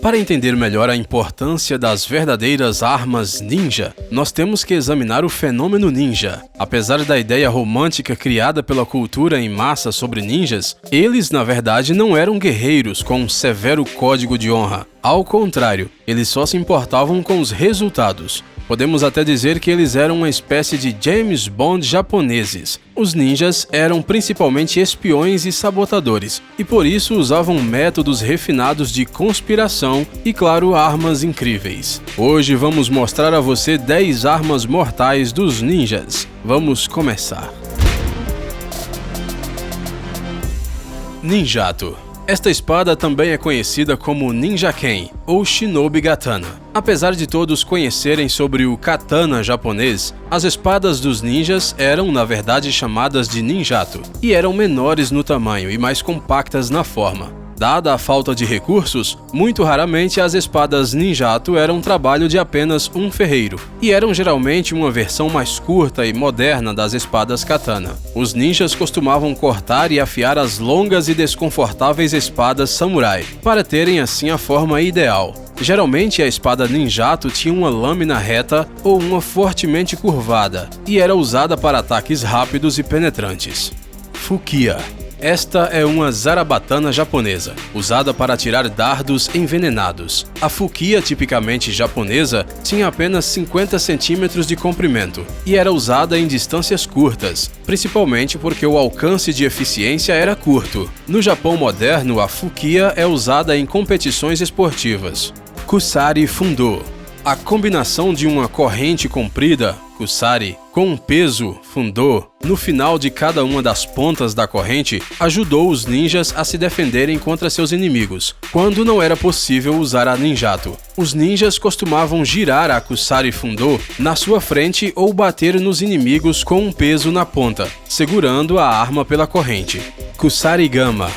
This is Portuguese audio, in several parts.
Para entender melhor a importância das verdadeiras armas ninja, nós temos que examinar o fenômeno ninja. Apesar da ideia romântica criada pela cultura em massa sobre ninjas, eles, na verdade, não eram guerreiros com um severo código de honra. Ao contrário, eles só se importavam com os resultados. Podemos até dizer que eles eram uma espécie de James Bond japoneses. Os ninjas eram principalmente espiões e sabotadores, e por isso usavam métodos refinados de conspiração e, claro, armas incríveis. Hoje vamos mostrar a você 10 armas mortais dos ninjas. Vamos começar. Ninjato. Esta espada também é conhecida como Ninjaken ou Shinobi Gatana. Apesar de todos conhecerem sobre o katana japonês, as espadas dos ninjas eram, na verdade, chamadas de ninjato, e eram menores no tamanho e mais compactas na forma. Dada a falta de recursos, muito raramente as espadas ninjato eram trabalho de apenas um ferreiro, e eram geralmente uma versão mais curta e moderna das espadas katana. Os ninjas costumavam cortar e afiar as longas e desconfortáveis espadas samurai, para terem assim a forma ideal. Geralmente a espada ninjato tinha uma lâmina reta ou uma fortemente curvada, e era usada para ataques rápidos e penetrantes. Fukiya. Esta é uma zarabatana japonesa, usada para atirar dardos envenenados. A fukiya tipicamente japonesa tinha apenas 50 centímetros de comprimento e era usada em distâncias curtas, principalmente porque o alcance de eficiência era curto. No Japão moderno, a fukiya é usada em competições esportivas. Kusari Fundo. A combinação de uma corrente comprida, kusari, com um peso, fundo, no final de cada uma das pontas da corrente, ajudou os ninjas a se defenderem contra seus inimigos, quando não era possível usar a ninjato. Os ninjas costumavam girar a kusari fundo na sua frente ou bater nos inimigos com um peso na ponta, segurando a arma pela corrente. Kusarigama.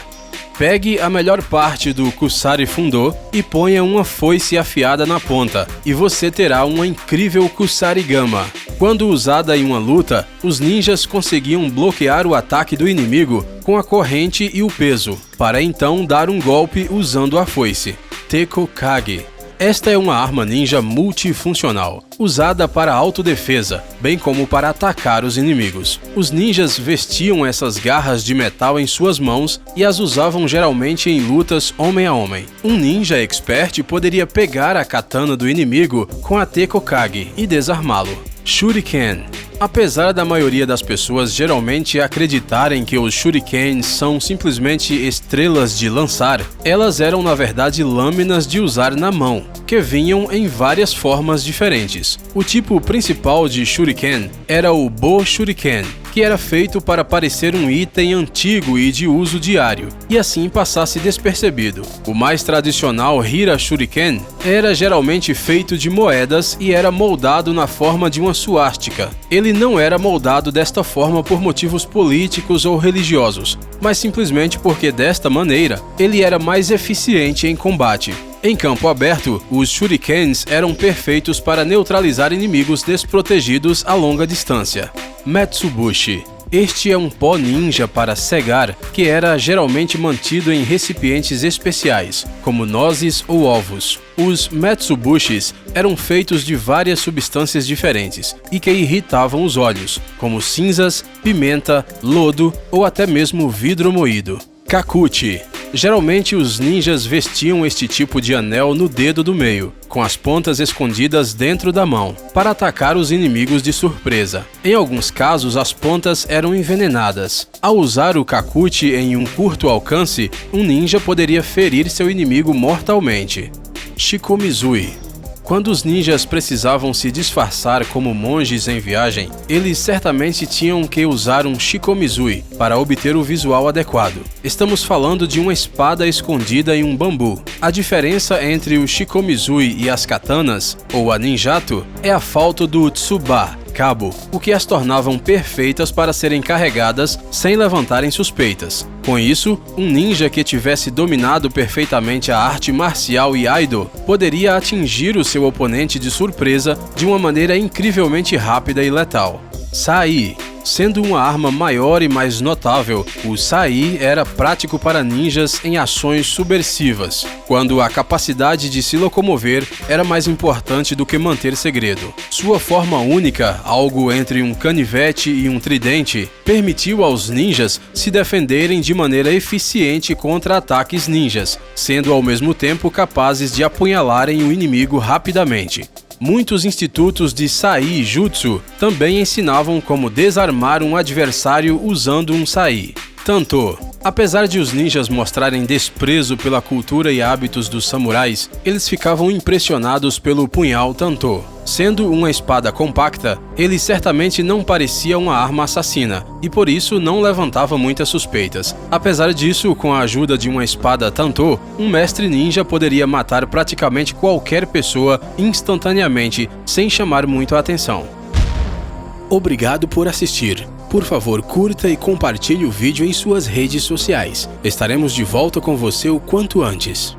Pegue a melhor parte do kusari fundo e ponha uma foice afiada na ponta, e você terá uma incrível kusarigama. Quando usada em uma luta, os ninjas conseguiam bloquear o ataque do inimigo com a corrente e o peso, para então dar um golpe usando a foice. Tekokage. Esta é uma arma ninja multifuncional, usada para autodefesa, bem como para atacar os inimigos. Os ninjas vestiam essas garras de metal em suas mãos e as usavam geralmente em lutas homem a homem. Um ninja expert poderia pegar a katana do inimigo com a Tekokage e desarmá-lo. Shuriken. Apesar da maioria das pessoas geralmente acreditarem que os shurikens são simplesmente estrelas de lançar, elas eram na verdade lâminas de usar na mão, que vinham em várias formas diferentes. O tipo principal de shuriken era o Bo Shuriken, que era feito para parecer um item antigo e de uso diário, e assim passasse despercebido. O mais tradicional Hira Shuriken era geralmente feito de moedas e era moldado na forma de uma suástica. Ele não era moldado desta forma por motivos políticos ou religiosos, mas simplesmente porque desta maneira ele era mais eficiente em combate. Em campo aberto, os shurikens eram perfeitos para neutralizar inimigos desprotegidos a longa distância. Metsubushi. Este é um pó ninja para cegar que era geralmente mantido em recipientes especiais, como nozes ou ovos. Os Metsubushis eram feitos de várias substâncias diferentes e que irritavam os olhos, como cinzas, pimenta, lodo ou até mesmo vidro moído. Kakuchi. Geralmente os ninjas vestiam este tipo de anel no dedo do meio, com as pontas escondidas dentro da mão, para atacar os inimigos de surpresa. Em alguns casos, as pontas eram envenenadas. Ao usar o kakuchi em um curto alcance, um ninja poderia ferir seu inimigo mortalmente. Shikomizui. Quando os ninjas precisavam se disfarçar como monges em viagem, eles certamente tinham que usar um shikomizui para obter o visual adequado. Estamos falando de uma espada escondida em um bambu. A diferença entre o shikomizui e as katanas, ou a ninjato, é a falta do tsuba, cabo, o que as tornavam perfeitas para serem carregadas sem levantarem suspeitas. Com isso, um ninja que tivesse dominado perfeitamente a arte marcial e Aido poderia atingir o seu oponente de surpresa de uma maneira incrivelmente rápida e letal. Sai. Sendo uma arma maior e mais notável, o Sai era prático para ninjas em ações subversivas, quando a capacidade de se locomover era mais importante do que manter segredo. Sua forma única, algo entre um canivete e um tridente, permitiu aos ninjas se defenderem de maneira eficiente contra ataques ninjas, sendo ao mesmo tempo capazes de apunhalarem o inimigo rapidamente. Muitos institutos de Sai Jutsu também ensinavam como desarmar um adversário usando um Sai. Tanto. Apesar de os ninjas mostrarem desprezo pela cultura e hábitos dos samurais, eles ficavam impressionados pelo punhal Tanto. Sendo uma espada compacta, ele certamente não parecia uma arma assassina, e por isso não levantava muitas suspeitas. Apesar disso, com a ajuda de uma espada Tanto, um mestre ninja poderia matar praticamente qualquer pessoa instantaneamente, sem chamar muito a atenção. Obrigado por assistir. Por favor, curta e compartilhe o vídeo em suas redes sociais. Estaremos de volta com você o quanto antes.